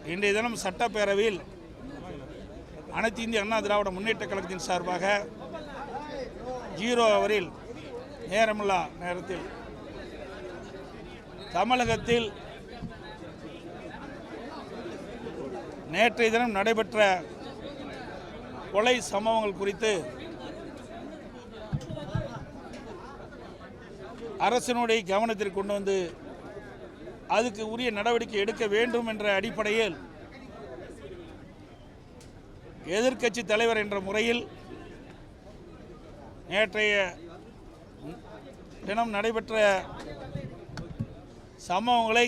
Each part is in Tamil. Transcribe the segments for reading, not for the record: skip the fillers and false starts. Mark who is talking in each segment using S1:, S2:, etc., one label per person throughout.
S1: இன்றைய தினம் சட்டப்பேரவையில் அனைத்து இந்திய அண்ணா திராவிட முன்னேற்ற கழகத்தின் சார்பாக 0 ஹவரில் நேரமில்லா நேரத்தில் தமிழகத்தில் நேற்றைய தினம் நடைபெற்ற கொலை சம்பவங்கள் குறித்து அரசினுடைய கவனத்திற்கு கொண்டு வந்து அதுக்கு உரிய நடவடிக்கை எடுக்க வேண்டும் என்ற அடிப்படையில் எதிர்க்கட்சி தலைவர் என்ற முறையில் நேற்றைய தினம் நடைபெற்ற சம்பவங்களை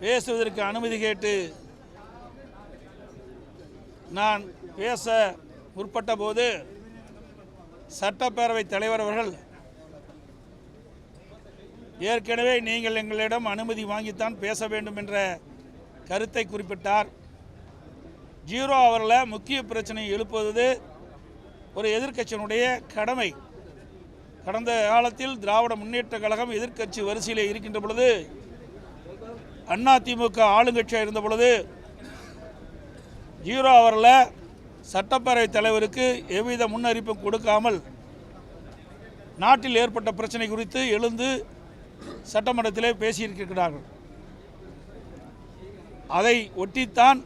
S1: பேசுவதற்கு அனுமதி கேட்டு நான் பேச முற்பட்ட போது சட்டப்பேரவை தலைவர் அவர்கள் ஏற்கனவே நீங்கள் எங்களிடம் அனுமதி வாங்கித்தான் பேச வேண்டும் என்ற கருத்தை குறிப்பிட்டார். 0 ஹவரில் முக்கிய பிரச்சனை எழுப்புவது ஒரு எதிர்க்கட்சியினுடைய கடமை. கடந்த காலத்தில் திராவிட முன்னேற்ற கழகம் எதிர்க்கட்சி வரிசையில் இருக்கின்ற பொழுது, அதிமுக ஆளுங்கட்சியாக இருந்த பொழுது 0 ஹவரில் சட்டப்பேரவைத் தலைவருக்கு எவ்வித முன்னறிவிப்பும் கொடுக்காமல் நாட்டில் ஏற்பட்ட பிரச்சனை குறித்து எழுந்து சட்டமன்றத்திலே பேசியிருக்கிறார்கள். அதை ஒட்டித்தான்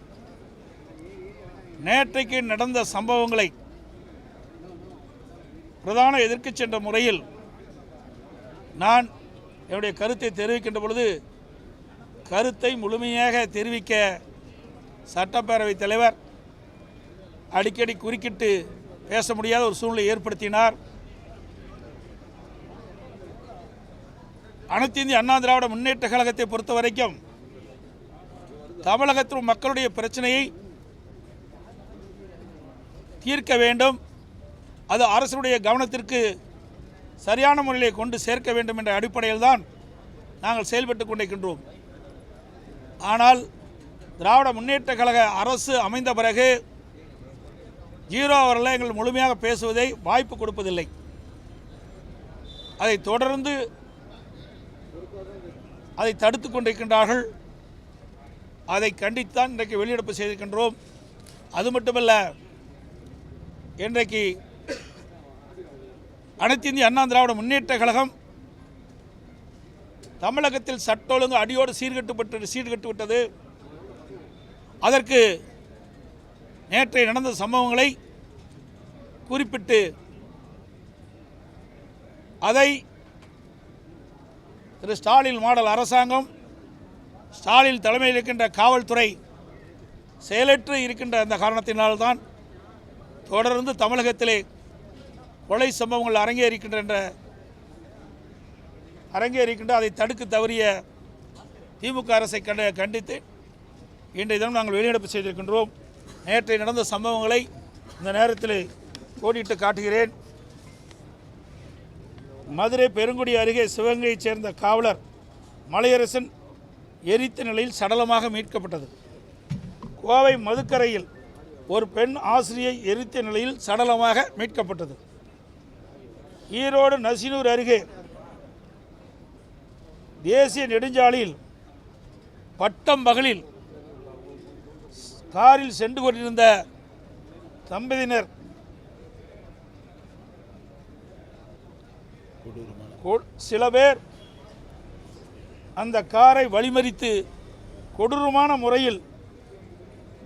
S1: நேற்றைக்கு நடந்த சம்பவங்களை பிரதான எதிர்க்கட்சி என்ற முறையில் நான் என்னுடைய கருத்தை தெரிவிக்கின்ற பொழுது கருத்தை முழுமையாக தெரிவிக்க சட்டப்பேரவைத் தலைவர் அடிக்கடி குறுக்கிட்டு பேச முடியாத ஒரு சூழ்நிலை ஏற்படுத்தினார். அனைத்து இந்திய அண்ணா திராவிட முன்னேற்ற கழகத்தை பொறுத்த வரைக்கும் தமிழகத்தில் மக்களுடைய பிரச்சனையை தீர்க்க வேண்டும், அது அரசுடைய கவனத்திற்கு சரியான முறையில் கொண்டு சேர்க்க வேண்டும் என்ற அடிப்படையில் தான் நாங்கள் செயல்பட்டு கொண்டிருக்கின்றோம். ஆனால் திராவிட முன்னேற்ற கழக அரசு அமைந்த பிறகு 0 ஹவரில் எங்கள் முழுமையாக பேசுவதை வாய்ப்பு கொடுப்பதில்லை. அதை தொடர்ந்து அதை தடுத்து கொண்டிருக்கின்றார்கள். அதை கண்டித்தான் இன்றைக்கு வெளிநடப்பு செய்திருக்கின்றோம். அது மட்டுமல்ல, இன்றைக்கு அனைத்து இந்திய அண்ணா திராவிட முன்னேற்ற கழகம் தமிழகத்தில் சட்ட ஒழுங்கு அடியோடு சீர்கட்டுவிட்டது. அதற்கு நேற்றைய நடந்த சம்பவங்களை குறிப்பிட்டு அதை திரு ஸ்டாலின் மாடல் அரசாங்கம், ஸ்டாலின் தலைமையில் இருக்கின்ற காவல்துறை செயலற்று இருக்கின்ற அந்த காரணத்தினால்தான் தொடர்ந்து தமிழகத்திலே கொலை சம்பவங்கள் அரங்கேறிக்கின்ற அதை தடுக்க தவறிய திமுக அரசை கண்டித்து இன்றைய தினம் நாங்கள் வெளிநடப்பு செய்திருக்கின்றோம். நேற்றைய நடந்த சம்பவங்களை இந்த நேரத்தில் கோடிட்டு காட்டுகிறேன். மதுரை பெருங்குடி அருகே சிவகங்கையைச் சேர்ந்த காவலர் மலையரசன் எரித்த நிலையில் சடலமாக மீட்கப்பட்டது. கோவை மதுக்கரையில் ஒரு பெண் ஆசிரியை எரித்த நிலையில் சடலமாக மீட்கப்பட்டது. ஈரோடு நசினூர் அருகே தேசிய நெடுஞ்சாலையில் பட்டம் பகலில் காரில் சென்று கொண்டிருந்த தம்பதியினர் சில பேர் அந்த காரை வழிமறித்து கொடூரமான முறையில்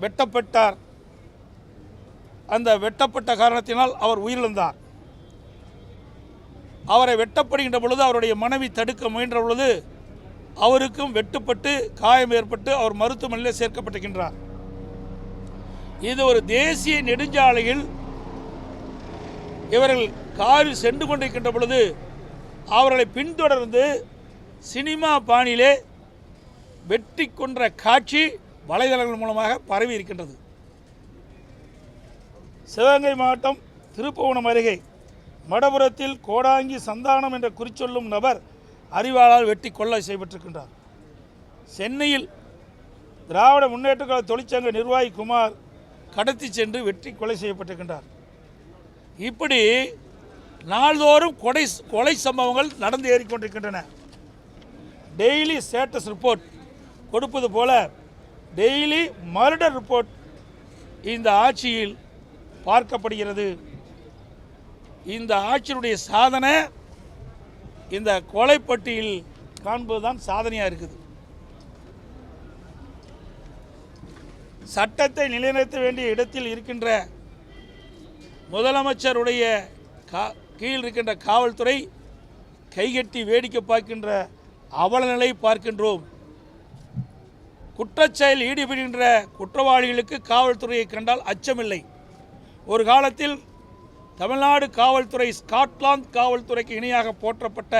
S1: வெட்டப்பட்டார். அந்த வெட்டப்பட்ட காரணத்தினால் அவர் உயிரிழந்தார். அவரை வெட்டப்படுகின்ற பொழுது அவருடைய மனைவி தடுக்க முயன்ற பொழுது அவருக்கும் வெட்டுப்பட்டு காயம் ஏற்பட்டு அவர் மருத்துவமனையில் சேர்க்கப்பட்டிருக்கின்றார். இது ஒரு தேசிய நெடுஞ்சாலையில் இவர்கள் காரில் சென்று கொண்டிருக்கின்ற பொழுது அவர்களை பின்தொடர்ந்து சினிமா பாணியிலே வெட்டி கொன்ற காட்சி வலைதளங்கள் மூலமாக பரவி இருக்கின்றது. சிவகங்கை மாவட்டம் திருப்புவனம் அருகே மடபுரத்தில் கோடாங்கி சந்தானம் என்ற குறிச்சொல்லும் நபர் அறிவாளால் வெட்டி கொலை செய்யப்பட்டிருக்கின்றார். சென்னையில் திராவிட முன்னேற்ற கழக தொழிற்சங்க நிர்வாகி குமார் கடத்தி சென்று வெட்டி கொலை செய்யப்பட்டிருக்கின்றார். இப்படி நாள்தோறும் கொலை சம்பவங்கள் நடந்து ஏறிக்கொண்டிருக்கின்றன. டெய்லி ஸ்டேட்டஸ் ரிப்போர்ட் கொடுப்பது போல டெய்லி மர்டர் ரிப்போர்ட் இந்த ஆட்சியில் பார்க்கப்படுகிறது. இந்த ஆட்சியினுடைய சாதனை இந்த கொலைப்பட்டியில் காண்பதுதான் சாதனையாக இருக்குது. சட்டத்தை நிலைநிறுத்த வேண்டிய இடத்தில் இருக்கின்ற முதலமைச்சருடைய கீழ் இருக்கின்ற காவல்துறை கைகட்டி வேடிக்கை பார்க்கின்ற அவலநிலை பார்க்கின்றோம். குற்றச்செயல் ஈடுபடுகின்ற குற்றவாளிகளுக்கு காவல்துறையை கண்டால் அச்சமில்லை. ஒரு காலத்தில் தமிழ்நாடு காவல்துறை ஸ்காட்லாந்து காவல்துறைக்கு இணையாக போற்றப்பட்ட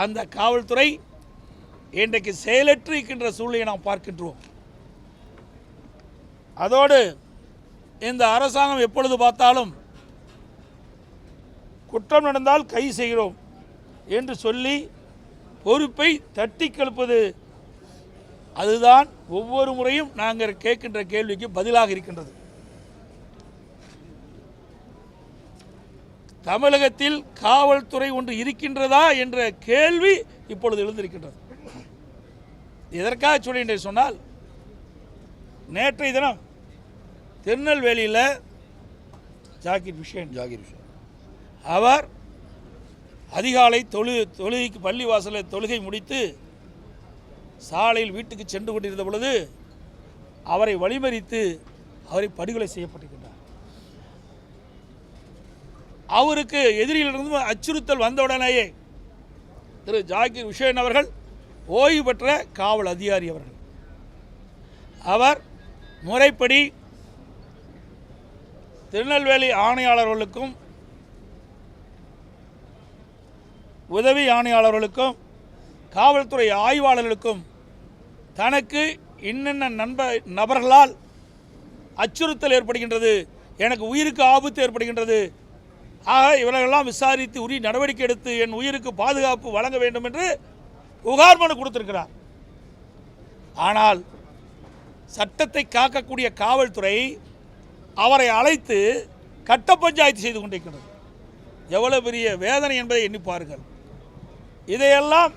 S1: அந்த காவல்துறை இன்றைக்கு செயலற்று இருக்கின்ற சூழ்நிலையை நாம் பார்க்கின்றோம். அதோடு இந்த அரசாங்கம் எப்பொழுது பார்த்தாலும் குற்றம் நடந்தால் கைது செய்கிறோம் என்று சொல்லி பொறுப்பை தட்டி கழிப்பது, அதுதான் ஒவ்வொரு முறையும் நாங்கள் கேட்கின்ற கேள்விக்கு பதிலாக இருக்கின்றது. தமிழகத்தில் காவல்துறை ஒன்று இருக்கின்றதா என்ற கேள்வி இப்பொழுது எழுந்திருக்கின்றது. எதற்காக சொல்கின்றேன் சொன்னால், நேற்றைய தினம் திருநெல்வேலியில் ஜாகிர் ஹுசைன் அவர் அதிகாலை தொழுகைக்கு பள்ளிவாசலில் தொழுகை முடித்து சாலையில் வீட்டுக்கு சென்று கொண்டிருந்த பொழுது அவரை வழிமறித்து அவரை படுகொலை செய்யப்பட்டிருக்கின்றார். அவருக்கு எதிரியிலிருந்து அச்சுறுத்தல் வந்தவுடனேயே திரு ஜாகிர் ஹுசைன் அவர்கள் ஓய்வு பெற்ற காவல் அதிகாரி அவர்கள், அவர் முறைப்படி திருநெல்வேலி ஆணையாளர்களுக்கும் உதவி ஆணையாளர்களுக்கும் காவல்துறை ஆய்வாளர்களுக்கும் தனக்கு இன்னென்ன நபர்களால் அச்சுறுத்தல் ஏற்படுகின்றது, எனக்கு உயிருக்கு ஆபத்து ஏற்படுகின்றது, ஆக இவர்களெல்லாம் விசாரித்து உரிய நடவடிக்கை எடுத்து என் உயிருக்கு பாதுகாப்பு வழங்க வேண்டும் என்று புகார் மனு கொடுத்திருக்கிறார். ஆனால் சட்டத்தை காக்கக்கூடிய காவல்துறை அவரை அழைத்து கட்ட பஞ்சாயத்து செய்து கொண்டிருக்கிறது. எவ்வளவு பெரிய வேதனை என்பதை எண்ணி பாருங்கள். இதையெல்லாம்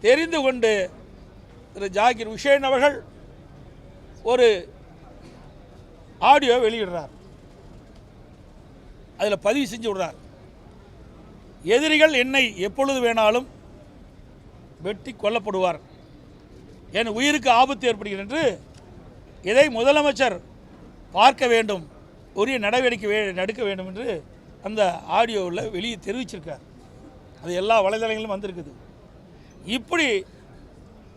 S1: தெரிந்து கொண்டு திரு ஜாகிர் ஹுசைன் அவர்கள் ஒரு ஆடியோ வெளியிடுறார். அதில் பதிவு செஞ்சு விடுறார், எதிரிகள் என்னை எப்பொழுது வேணாலும் வெட்டி கொல்லப்படுவார், என் உயிருக்கு ஆபத்து ஏற்படுகிறது என்று இதை முதலமைச்சர் பார்க்க வேண்டும், உரிய நடவடிக்கை எடுக்க வேண்டும் என்று அந்த ஆடியோவில் வெளியே தெரிவிச்சிருக்கார். அது எல்லா வலைதளங்களிலும் வந்திருக்குது. இப்படி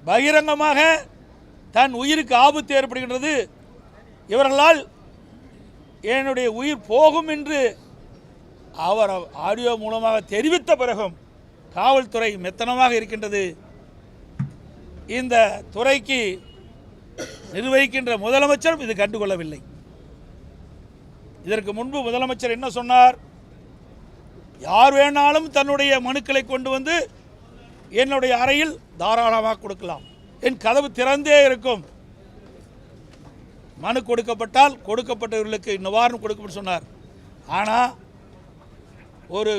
S1: பகிரங்கமாக தன் உயிருக்கு ஆபத்து ஏற்படுகின்றது, இவர்களால் என்னுடைய உயிர் போகும் என்று அவர் ஆடியோ மூலமாக தெரிவித்த பிறகும் காவல்துறை மெத்தனமாக இருக்கின்றது. இந்த துறைக்கு நிர்வகிக்கின்ற முதலமைச்சரும் இது கண்டுகொள்ளவில்லை. இதற்கு முன்பு முதலமைச்சர் என்ன சொன்னார், யார் வேணாலும் தன்னுடைய மனுக்களை கொண்டு வந்து என்னுடைய அறையில் தாராளமாக கொடுக்கலாம், என் கதவு திறந்தே இருக்கும், மனு கொடுக்கப்பட்டால் கொடுக்கப்பட்டவர்களுக்கு நிவாரணம் கொடுக்கப்பட்டு சொன்னார். ஆனால் ஒரு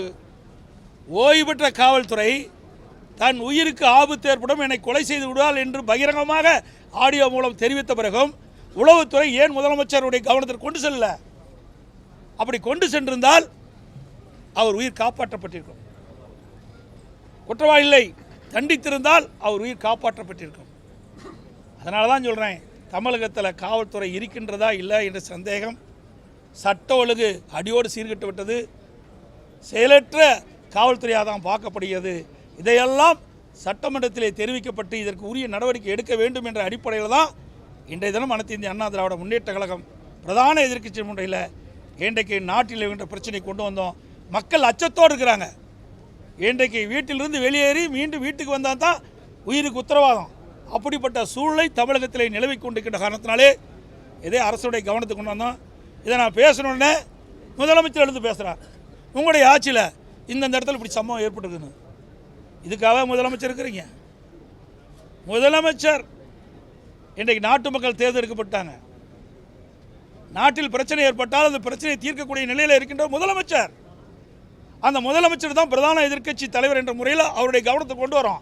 S1: ஓய்வு பெற்ற காவல்துறை தன் உயிருக்கு ஆபத்து ஏற்படும், என்னை கொலை செய்து விடுவாள் என்று பகிரங்கமாக ஆடியோ மூலம் தெரிவித்த பிறகும் உளவுத்துறை ஏன் முதலமைச்சருடைய கவனத்திற்கு கொண்டு செல்லல? அப்படி கொண்டு சென்றிருந்தால் அவர் உயிர் காப்பாற்றப்பட்டிருக்கும். குற்றவாளிகளை தண்டித்திருந்தால் அவர் உயிர் காப்பாற்றப்பட்டிருக்கும். அதனால தான் சொல்கிறேன், தமிழகத்தில் காவல்துறை இருக்கின்றதா இல்லை என்ற சந்தேகம். சட்ட ஒழுங்கு அடியோடு சீர்கட்டு விட்டது, செயலற்ற காவல்துறையாக தான் பார்க்கப்படுகிறது. இதையெல்லாம் சட்டமன்றத்திலே தெரிவிக்கப்பட்டு இதற்கு உரிய நடவடிக்கை எடுக்க வேண்டும் என்ற அடிப்படையில் தான் இன்றைய தினம் அனைத்து இந்திய அண்ணா திராவிட முன்னேற்ற கழகம் பிரதான எதிர்க்கட்சி முறையில் இன்றைக்கு நாட்டில் இருக்கின்ற பிரச்சனை கொண்டு வந்தோம். மக்கள் அச்சத்தோடு இருக்கிறாங்க. இன்றைக்கு வீட்டிலிருந்து வெளியேறி மீண்டும் வீட்டுக்கு வந்தால் தான் உயிருக்கு உத்தரவாதம். அப்படிப்பட்ட சூழ்நிலை தமிழகத்தில் நிலவி கொண்டிருக்கின்ற காரணத்தினாலே இதே அரசுடைய கவனத்துக்கு கொண்டு வந்தோம். இதை நான் பேசணுன்னே முதலமைச்சர் எழுந்து பேசுகிறார், உங்களுடைய ஆட்சியில் இந்த இடத்துல இப்படி சம்பவம் ஏற்பட்டுருக்குன்னு. இதுக்காக முதலமைச்சர் இருக்கிறீங்க? முதலமைச்சர் இன்றைக்கு நாட்டு மக்கள் தேர்ந்தெடுக்கப்பட்டாங்க. நாட்டில் பிரச்சனை ஏற்பட்டால் அந்த பிரச்சனையை தீர்க்கக்கூடிய நிலையில் இருக்கின்ற முதலமைச்சர், அந்த முதலமைச்சர் தான் பிரதான எதிர்க்கட்சி தலைவர் என்ற முறையில் அவருடைய கவனத்தை கொண்டு வரோம்.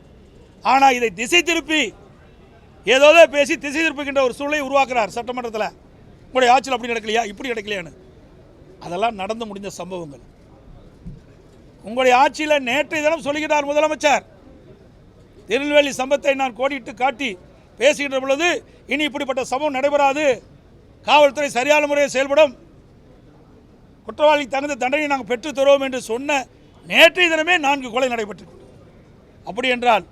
S1: ஆனால் இதை திசை திருப்பி ஏதோதோ பேசி திசை திருப்புகின்ற ஒரு சூழலை உருவாக்குறார் சட்டமன்றத்தில். உங்களுடைய ஆட்சியில் அப்படி நடக்கலையா, இப்படி நடக்கலையான்னு. அதெல்லாம் நடந்து முடிந்த சம்பவங்கள். உங்களுடைய ஆட்சியில் நேற்றைய தினம் சொல்லுகிறார் முதலமைச்சர், திருநெல்வேலி சம்பவத்தை நான் கோடிட்டு காட்டி பேசுகின்ற பொழுது இனி இப்படிப்பட்ட சம்பவம் நடைபெறாது, காவல்துறை சரியான முறையில் செயல்படும், குற்றவாளிக்கு தகுந்த தண்டனை நாங்கள் பெற்றுத் தருவோம் என்று சொன்ன நேற்றைய தினமே 4 கொலை நடைபெற்று. அப்படி என்றால்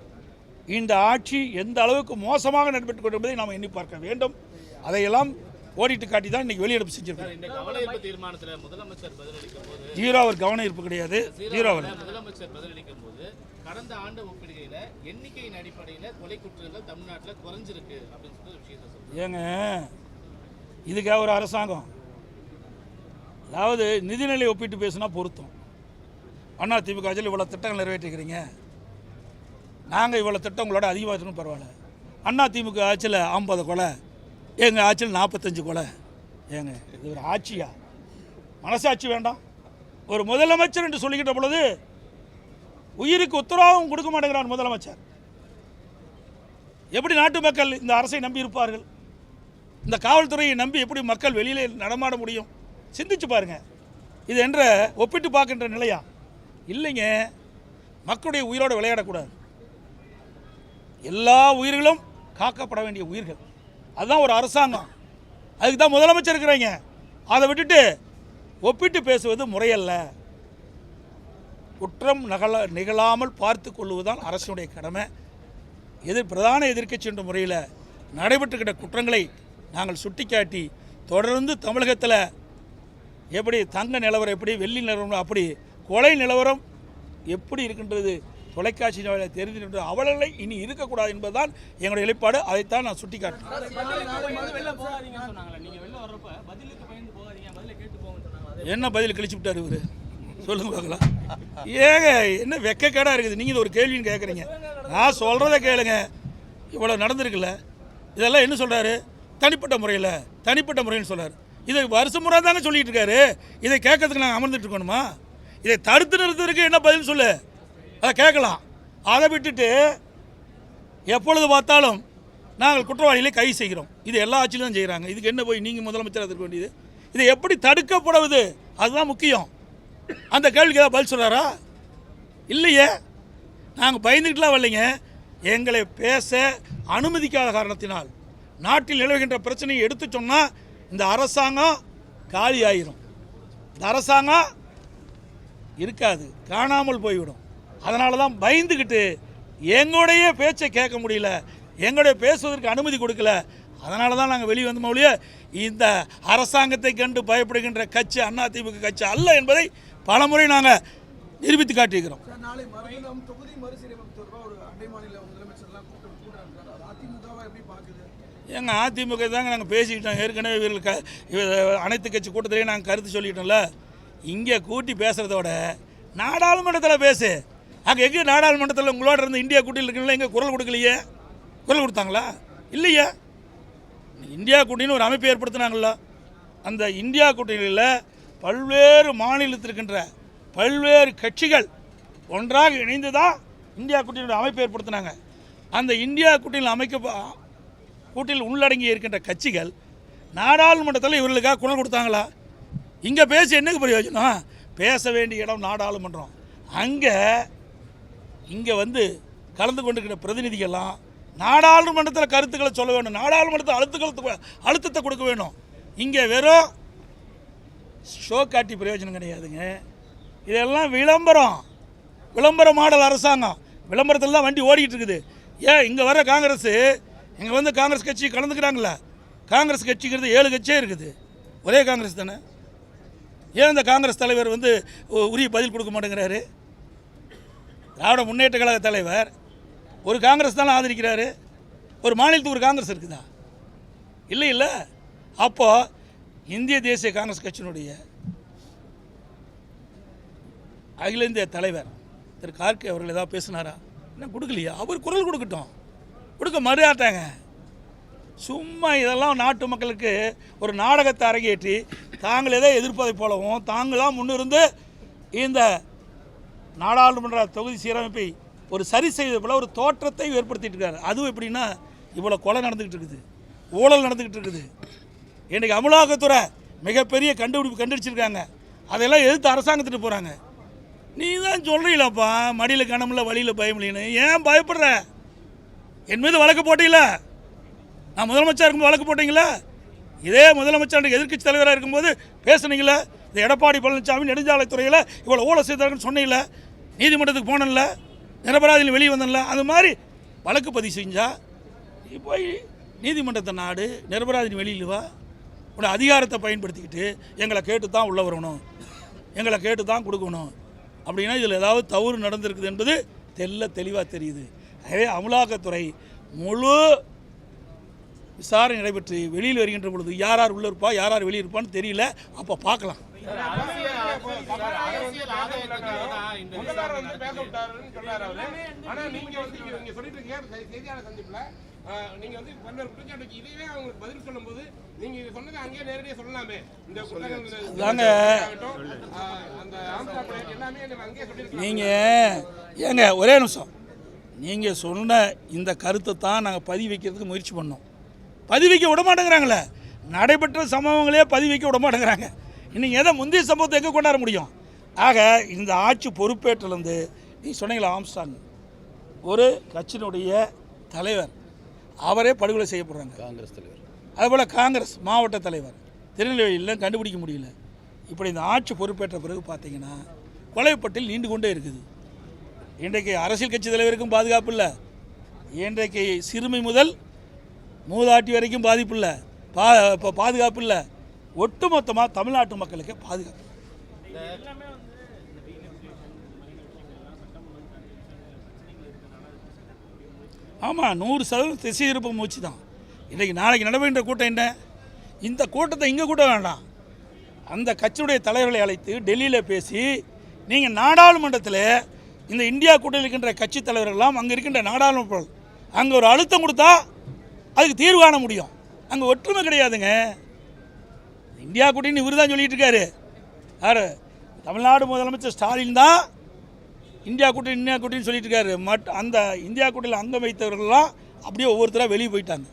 S1: இந்த ஆட்சி எந்த அளவுக்கு மோசமாக நடைபெற்றுக் கொண்டிருப்பதை நாம் எண்ணி பார்க்க வேண்டும். அதையெல்லாம் ஓடிட்டு காட்டி தான் இன்னைக்கு வெளியெடுப்பு செஞ்சிருக்கோம். ஜீரோ அவர் கவன ஈர்ப்பு கிடையாது. ஜீரோ அவர்
S2: முதலமைச்சர் பதிலளிக்கும் போது கடந்த ஆண்டு ஒப்பிடுகையில் எண்ணிக்கையின் அடிப்படையில் கொலை குற்றங்கள் தமிழ்நாட்டில் குறைஞ்சிருக்கு அப்படின்னு சொல்லி விஷயத்தை சொல்லுங்க.
S1: ஏங்க இதுக்காக ஒரு அரசாங்கம், அதாவது நிதிநிலை ஒப்பிட்டு பேசுனா பொருத்தம். அண்ணா திமுக ஆட்சியில் இவ்வளோ திட்டங்கள் நிறைவேற்றிக்கிறீங்க, நாங்கள் இவ்வளோ திட்டம் உங்களோட அதிகமாக இருக்கணும் பரவாயில்ல. அண்ணா திமுக ஆட்சியில் 50 கொலை, எங்கள் ஆட்சியில் 45 கொலை. ஏங்க இது ஒரு ஆட்சியா? மனசாட்சி வேண்டாம்? ஒரு முதலமைச்சர் என்று சொல்லிக்கிட்ட பொழுது உயிருக்கு உத்தரவாதம் கொடுக்க மாட்டேங்கிறார் முதலமைச்சர். எப்படி நாட்டு மக்கள் இந்த அரசை நம்பி இருப்பார்கள்? இந்த காவல்துறையை நம்பி எப்படி மக்கள் வெளியிலே நடமாட முடியும்? சிந்திச்சு பாருங்க. இது என்ற ஒப்பிட்டு பார்க்கின்ற நிலையா? இல்லைங்க. மக்களுடைய உயிரோடு விளையாடக்கூடாது. எல்லா உயிர்களும் காக்கப்பட வேண்டிய உயிர்கள். அதுதான் ஒரு அரசாங்கம். அதுக்கு தான் முதலமைச்சர் இருக்கிறீங்க. அதை விட்டுட்டு ஒப்பிட்டு பேசுவது முறையல்ல. குற்றம் நிகழாமல் பார்த்து கொள்வதுதான் அரசுடைய கடமை. பிரதான எதிர்க்கட்சி என்ற முறையில் நடைபெற்றுக்கிட்ட குற்றங்களை நாங்கள் சுட்டிக்காட்டி தொடர்ந்து தமிழகத்தில் எப்படி தங்க நிலவரம், எப்படி வெள்ளி நிலவரம், அப்படி கொலை நிலவரம் எப்படி இருக்கின்றது தொலைக்காட்சி தெரிந்து அவலங்களை இனி இருக்கக்கூடாது என்பதுதான் எங்களுடைய நிலைப்பாடு. அதைத்தான் நான் சுட்டிக்காட்டினேன். என்ன பதில் கழிச்சு விட்டார் இவர்? சொல்லுங்க பார்க்கலாம். ஏங்க என்ன வெக்கக்கேடாக இருக்குது? நீங்கள் ஒரு கேள்வின்னு கேட்குறீங்க. நான் சொல்கிறத கேளுங்க. இவ்வளோ நடந்திருக்குல்ல, இதெல்லாம் என்ன சொல்கிறாரு? தனிப்பட்ட முறைன்னு சொல்கிறார். இதை வருஷம் முறை தாங்க சொல்லிட்டு இருக்காரு. இதை கேட்கறதுக்கு நாங்கள் அமர்ந்துட்டு இருக்கணுமா? இதை தடுத்து நிறுத்துறதுக்கு என்ன பதில் சொல்லு, அதை கேட்கலாம். அதை விட்டுட்டு எப்பொழுது பார்த்தாலும் நாங்கள் குற்றவாளிகளை கைது செய்கிறோம். இது எல்லா ஆட்சியிலும் தான் செய்கிறாங்க. இதுக்கு என்ன போய் நீங்கள் முதலமைச்சராக இருக்க வேண்டியது? இதை எப்படி தடுக்கப்படுவது அதுதான் முக்கியம். அந்த கேள்விக்கு ஏதாவது பதில் சொல்கிறாரா? இல்லையே. நாங்கள் பயந்துக்கிட்டுலாம் வரலைங்க. எங்களை பேச அனுமதிக்காத காரணத்தினால் நாட்டில் நிலவுகின்ற பிரச்சனையை எடுத்து சொன்னால் இந்த அரசாங்கம் காலி ஆயிரும். இந்த அரசாங்கம் இருக்காது, காணாமல் போய்விடும். அதனால தான் பயந்துக்கிட்டு எங்களுடைய பேச்சை கேட்க முடியல, எங்களுடைய பேசுவதற்கு அனுமதி கொடுக்கல. அதனால தான் நாங்கள் வெளியே வந்தோம் ஒழிய இந்த அரசாங்கத்தை கண்டு பயப்படுகின்ற கட்சி அதிமுக கட்சி அல்ல என்பதை பலமுறை நாங்கள் நிரூபித்து காட்டியிருக்கிறோம். எங்கள் அதிமுக தாங்க நாங்கள் பேசிக்கிட்டோம். ஏற்கனவே இவர்கள் அனைத்து கட்சி கூட்டத்திலேயே நாங்கள் கருத்து சொல்லிட்டோம்ல. இங்கே கூட்டி பேசுகிறதோட நாடாளுமன்றத்தில் பேசு. அங்கே எங்கே நாடாளுமன்றத்தில் உங்களோட இருந்து இந்தியா கூட்டணியில் இருக்கீங்களா? எங்கே குரல் கொடுக்கலையே? குரல் கொடுத்தாங்களா? இல்லையா? இந்தியா கூட்டணின்னு ஒரு அமைப்பு ஏற்படுத்தினாங்களா? அந்த இந்தியா கூட்டணியில் பல்வேறு மாநிலத்தில் இருக்கின்ற பல்வேறு கட்சிகள் ஒன்றாக இணைந்து தான் இந்தியா கூட்டணியோட அமைப்பு ஏற்படுத்தினாங்க. அந்த இந்தியா கூட்டணியில் கூட்டணியில் உள்ளடங்கி இருக்கின்ற கட்சிகள் நாடாளுமன்றத்தில் இவர்களுக்காக குரல் கொடுத்தாங்களா? இங்கே பேசி என்னக்கு பிரயோஜனம்? பேச வேண்டிய இடம் நாடாளுமன்றம். இங்கே வந்து கலந்து கொண்டிருக்கிற பிரதிநிதிகள்லாம் நாடாளுமன்றத்தில் கருத்துக்களை சொல்ல வேண்டும், நாடாளுமன்றத்தில் அழுத்தத்தை கொடுக்க வேணும். இங்கே வெறும் ஷோ காட்டி பிரயோஜனம் கிடையாதுங்க. இதெல்லாம் விளம்பர மாடல் அரசாங்கம். விளம்பரத்தில் தான் வண்டி ஓடிக்கிட்டு இருக்குது. ஏன் இங்கே வர இங்கே வந்து காங்கிரஸ் கட்சி கலந்துக்கிறாங்களா? காங்கிரஸ் கட்சிங்கிறது 7 கட்சியே இருக்குது. ஒரே காங்கிரஸ் தானே. ஏன் இந்த காங்கிரஸ் தலைவர் வந்து உரிய பதில் கொடுக்க மாட்டேங்கிறாரு? திராவிட முன்னேற்ற கழக தலைவர் ஒரு காங்கிரஸ் தானே ஆதரிக்கிறாரு. ஒரு மாநிலத்துக்கு ஒரு காங்கிரஸ் இருக்குதா? இல்லை. அப்போது இந்திய தேசிய காங்கிரஸ் கட்சியினுடைய அகில இந்திய தலைவர் திரு கார்கே அவர்கள் ஏதாவது பேசினாரா? என்ன கொடுக்கலையா? அவர் குரல் கொடுக்கட்டும். கொடுக்க மறுஆட்டாங்க. சும்மா இதெல்லாம் நாட்டு மக்களுக்கு ஒரு நாடகத்தை அரங்கேற்றி தாங்கள் எதை எதிர்ப்பதை போலவும் தாங்களாம் முன்னிருந்து இந்த நாடாளுமன்ற தொகுதி சீரமைப்பை ஒரு சரி செய்வது போல ஒரு தோற்றத்தை ஏற்படுத்திட்டு இருக்காரு. அதுவும் எப்படின்னா இவ்வளோ கொலை நடந்துக்கிட்டு இருக்குது, ஊழல் நடந்துக்கிட்டு இருக்குது. இன்றைக்கி அமலாக்கத்துறை மிகப்பெரிய கண்டுபிடிச்சிருக்காங்க. அதையெல்லாம் எதிர்த்து அரசாங்கத்துட்டு போகிறாங்க. நீ தான் சொல்கிறீங்களப்பா மடியில் கணமில்ல வழியில் பயமில்லைன்னு. ஏன் பயப்படுற? என் மீது வழக்கு போட்டீங்கள? நான் முதலமைச்சர் இருக்கும்போது வழக்கு போட்டீங்களா? இதே முதலமைச்சர் எதிர்க்கட்சி தலைவராக இருக்கும்போது பேசுனீங்களே. இந்த எடப்பாடி பழனிசாமி நெடுஞ்சாலைத்துறையில் இவ்வளோ ஊழல் செய்தாருன்னு சொன்னீங்களே. நீதிமன்றத்துக்கு போனல, நிரபராதியில் வெளியே வந்தல. அது மாதிரி வழக்கு பதிவு செஞ்சா நீ போய் நீதிமன்றத்தை நாடு, நிரபராதியின் வெளியில் வா. உன்னோட அதிகாரத்தை பயன்படுத்திக்கிட்டு எங்களை கேட்டு தான் உள்ளே வரணும், எங்களை கேட்டு தான் கொடுக்கணும் அப்படின்னா இதில் ஏதாவது தவறு நடந்திருக்குது என்பது தெளிவாக தெரியுது. எனவே அமலாக்கத்துறை முழு விசாரணை நடைபெற்று வெளியில் வருகின்ற பொழுது யார் யார் உள்ளே இருப்பா, யார் யார் வெளியே இருப்பான்னு தெரியல. அப்போ பார்க்கலாம்.
S3: நீங்க வந்து பல்வேறு குற்றச்சாட்டுக்கு இதுவே அவங்களுக்கு பதில் சொல்லும்போது நீங்க இது சொன்னதை அங்கேயே நேரடியாக சொல்லலாமே. இந்த
S1: நீங்கள் ஏங்க ஒரே நிமிஷம், நீங்கள் சொன்ன இந்த கருத்தை தான் நாங்கள் பதிவு வைக்கிறதுக்கு முயற்சி பண்ணோம். பதிவு வைக்க விட மாட்டேங்கிறாங்களே. நடைபெற்ற சம்பவங்களே பதிவு வைக்க விட மாட்டேங்கிறாங்க. இன்றைக்கி எதை முந்தைய சம்பவத்தை எங்கே கொண்டாட முடியும்? ஆக இந்த ஆட்சி பொறுப்பேற்றிலிருந்து நீ சொன்னீங்களா ஆம்ஸ்டாங் ஒரு கட்சியினுடைய தலைவர், அவரே படுகொலை செய்யப்படுறாங்க. காங்கிரஸ் தலைவர், அதுபோல் காங்கிரஸ் மாவட்ட தலைவர் திருநெல்வேலியில் கண்டுபிடிக்க முடியல. இப்படி இந்த ஆட்சி பொறுப்பேற்ற பிறகு பார்த்தீங்கன்னா கொலைப்பட்டியல் நீண்டு கொண்டே இருக்குது. இன்றைக்கு அரசியல் கட்சி தலைவருக்கும் பாதுகாப்பு இல்லை. இன்றைக்கு சிறுமி முதல் மூதாட்டி வரைக்கும் பாதிப்பு இல்லை, இப்போ பாதுகாப்பு இல்லை. ஒட்டுமொத்தமாக தமிழ்நாட்டு மக்களுக்கு பாதுகாப்பு. ஆமாம், 100% திசை இருப்பு மூச்சு தான். இன்றைக்கி நாளைக்கு நடைபெறுகின்ற கூட்டம் என்ன? இந்த கூட்டத்தை இங்கே கூட்ட வேண்டாம். அந்த கட்சியுடைய தலைவர்களை அழைத்து டெல்லியில் பேசி நீங்கள் நாடாளுமன்றத்தில் இந்த இந்தியா கூட்டத்தில் இருக்கின்ற கட்சி தலைவர்கள்லாம் அங்கே இருக்கின்ற நாடாளுமன்ற அங்கே ஒரு அழுத்தம் கொடுத்தா அதுக்கு தீர்வு காண முடியும். அங்கே ஒற்றுமை கிடையாதுங்க. இந்தியா கூட்டணி இவர் தான் சொல்லிகிட்டு இருக்காரு. யார்? தமிழ்நாடு முதலமைச்சர் ஸ்டாலின் தான் இந்தியா கூட்டணின்னு சொல்லிட்டு இருக்காரு. அந்த இந்தியா கூட்டணியில் அங்கம் வைத்தவர்கள்லாம் அப்படியே ஒவ்வொருத்தராக வெளியே போயிட்டாங்க.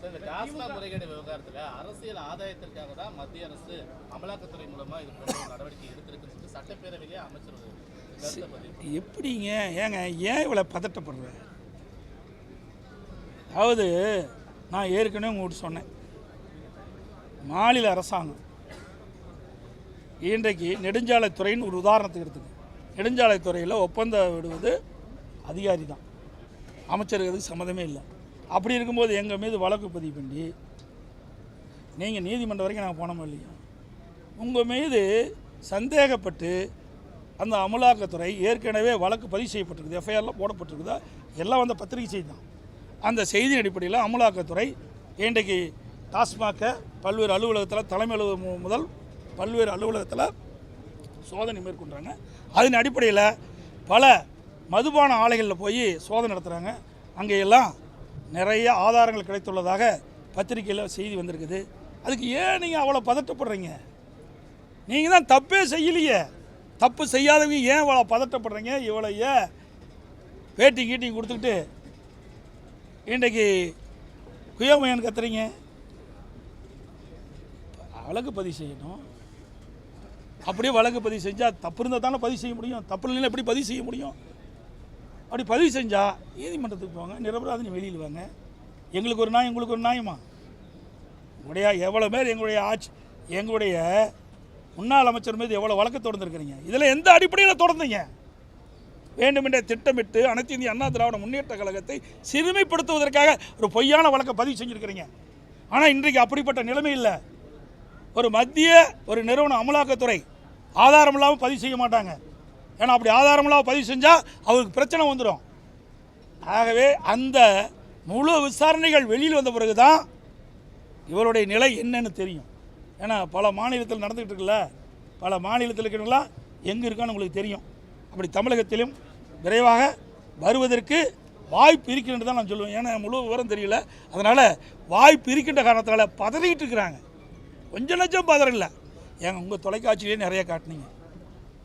S2: இந்த டாஸ்மாக் முறைகேடு விவகாரத்தில் அரசியல் ஆதாயத்திற்காக தான் மத்திய அரசு அமலாக்கத்துறை மூலமாக இது போன்ற நடவடிக்கை எடுத்திருக்குன்னு சட்டப்பேரவையிலே அமைச்சர்
S1: எப்படிங்க? ஏங்க ஏன் இவ்வளோ பதட்டப்படுற? அதாவது நான் ஏற்கனவே உங்கள்கிட்ட சொன்னேன், மாநில அரசாங்கம் இன்றைக்கு நெடுஞ்சாலைத்துறைன்னு ஒரு உதாரணத்துக்கு எடுத்துக்கணும். நெடுஞ்சாலைத்துறையில் ஒப்பந்தம் விடுவது அதிகாரி தான், அமைச்சருக்கு சம்மந்தமே இல்லை. அப்படி இருக்கும்போது எங்கள் மீது வழக்கு பதிவு பண்ணி நீங்கள் நீதிமன்றம் வரைக்கும் நாங்கள் போனோமோ இல்லையா, உங்கள் மீது சந்தேகப்பட்டு அந்த அமலாக்கத்துறை ஏற்கனவே வழக்கு பதிவு செய்யப்பட்டிருக்குது, எஃப்ஐஆர்லாம் போடப்பட்டிருக்குதா, எல்லாம் வந்த பத்திரிகை செய்தி தான். அந்த செய்தியின் அடிப்படையில் அமலாக்கத்துறை இன்றைக்கு டாஸ்மாகை பல்வேறு அலுவலகத்தில், தலைமை அலுவலகம் முதல் பல்வேறு அலுவலகத்தில் சோதனை மேற்கொண்டாங்க. அதன் அடிப்படையில் பல மதுபான ஆலைகளில் போய் சோதனை நடத்துகிறாங்க. அங்கேயெல்லாம் நிறைய ஆதாரங்கள் கிடைத்துள்ளதாக பத்திரிகையில் செய்தி வந்திருக்குது. அதுக்கு ஏன் நீங்கள் அவ்வளோ பதட்டப்படுறீங்க? நீங்கள் தான் தப்பே செய்யலையே. தப்பு செய்யாதவங்க ஏன் இவ்வளோ பதட்டப்படுறீங்க? இவ்வளோ ஏன் பேட்டி கீட்டிங் கொடுத்துக்கிட்டு இன்றைக்கு குயமையான்னு கத்துறீங்க? வழக்கு பதிவு செய்யணும். அப்படியே வழக்கு பதிவு செஞ்சால் தப்பு இருந்தால் தானே பதிவு செய்ய முடியும். தப்பு இல்லைன்னா எப்படி பதிவு செய்ய முடியும்? அப்படி பதிவு செஞ்சால் நீதிமன்றத்துக்கு போங்க, நிரபராதினி வெளியில் வாங்க. எங்களுக்கு ஒரு நியாயம், உங்களுக்கு ஒரு நியாயமா? உங்களுடைய எவ்வளோ பேர் எங்களுடைய முன்னாள் அமைச்சர் மீது எவ்வளோ வழக்கு தொடர்ந்துருக்கிறீங்க? இதில் எந்த அடிப்படையில் தொடர்ந்தீங்க? வேண்டுமென்றே திட்டமிட்டு அனைத்து இந்திய அண்ணா திராவிட முன்னேற்ற கழகத்தை சிறுமைப்படுத்துவதற்காக ஒரு பொய்யான வழக்கை பதிவு செஞ்சுருக்கிறீங்க. ஆனால் இன்றைக்கு அப்படிப்பட்ட நிலைமை இல்லை. ஒரு மத்திய ஒரு நிறுவனம் அமலாக்கத்துறை ஆதாரம் இல்லாமல் பதிவு செய்ய மாட்டாங்க. ஏன்னா அப்படி ஆதாரம் இல்லாமல் பதிவு செஞ்சால் அவருக்கு பிரச்சனை வந்துடும். ஆகவே அந்த முழு விசாரணைகள் வெளியில் வந்த பிறகு தான் இவருடைய நிலை என்னன்னு தெரியும். ஏன்னா பல மாநிலத்தில் நடந்துக்கிட்டு இருக்குல்ல, பல மாநிலத்தில் இருக்கிறவங்களாம் எங்கே இருக்கான்னு உங்களுக்கு தெரியும். அப்படி தமிழகத்திலும் விரைவாக வருவதற்கு வாய்ப்பு இருக்கின்றது தான் நான் சொல்லுவேன். ஏன்னா முழு விவரம் தெரியல, அதனால் வாய்ப்பு இருக்கின்ற காரணத்தினால பதறிக்கிட்டு இருக்கிறாங்க. கொஞ்சம் லட்சம் பதறம் இல்லை. ஏங்க உங்கள் தொலைக்காட்சியிலே நிறைய காட்டினீங்க.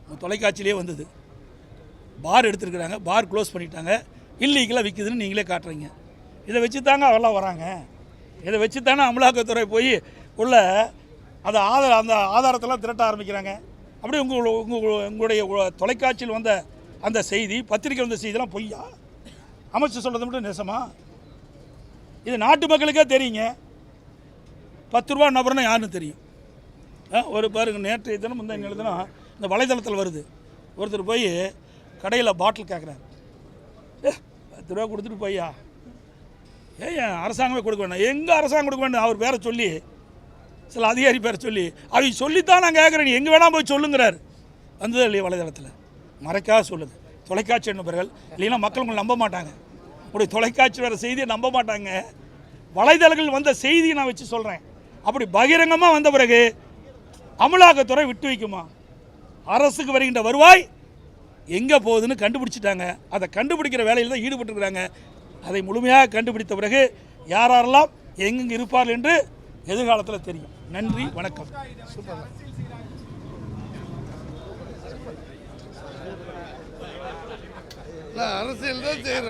S1: உங்கள் தொலைக்காட்சியிலே வந்தது. பார் எடுத்துருக்குறாங்க, பார் க்ளோஸ் பண்ணிட்டாங்க, இல்லீகலாக விற்குதுன்னு நீங்களே காட்டுறீங்க. இதை வச்சு தாங்க அவெல்லாம் வராங்க. இதை வச்சு தானே அமலாக்கத்துறை போய் உள்ள அந்த ஆதாரத்தெல்லாம் திரட்ட ஆரம்பிக்கிறாங்க. அப்படியே உங்களுடைய தொலைக்காட்சியில் வந்த அந்த செய்தி, பத்திரிக்கை வந்த செய்திலாம் பொய்யா? அமைச்சர் சொல்கிறது மட்டும் நெசமா? இது நாட்டு மக்களுக்கே தெரியுங்க. 10 ரூபா நபர்னா யாருன்னு தெரியும். ஒரு பாருங்க, நேற்றைய தினம் முந்தைய தினம் இந்த வலைதளத்தில் வருது. ஒருத்தர் போய் கடையில் பாட்டில் கேட்குறாரு. 10 ரூபா கொடுத்துட்டு போய்யா, ஏன் அரசாங்கமே கொடுக்க வேண்டாம்? எங்கே அரசாங்கம் கொடுக்க வேண்டாம்? அவர் பேரை சொல்லி, சில அதிகாரி பேரை சொல்லி, அவங்க சொல்லித்தான் நான் கேட்குறேன், எங்கே வேணால் போய் சொல்லுங்கிறார். வந்தது இல்லையா வலைதளத்தில்? மறைக்காக சொல்லுது தொலைக்காட்சி நண்பர்கள், இல்லைன்னா மக்கள் உங்களை நம்ப மாட்டாங்க. உங்களுடைய தொலைக்காட்சி வர செய்தியை நம்ப மாட்டாங்க. வலைதளங்கள் வந்த செய்தியை நான் வச்சு சொல்கிறேன். அப்படி பகிரங்கமாக வந்த பிறகு அமலாக்கத்துறை விட்டு வைக்குமா? அரசுக்கு வருகின்ற வருவாய் எங்கே போகுதுன்னு கண்டுபிடிச்சிட்டாங்க. அதை கண்டுபிடிக்கிற வேலையில் தான் ஈடுபட்டுருக்கிறாங்க. அதை முழுமையாக கண்டுபிடித்த பிறகு யாரெல்லாம் எங்கெங்கே இருப்பார்கள் என்று எதிர்காலத்தில் தெரியும். நன்றி, வணக்கம்.
S4: அரசியல் தான் செய்யறோம்.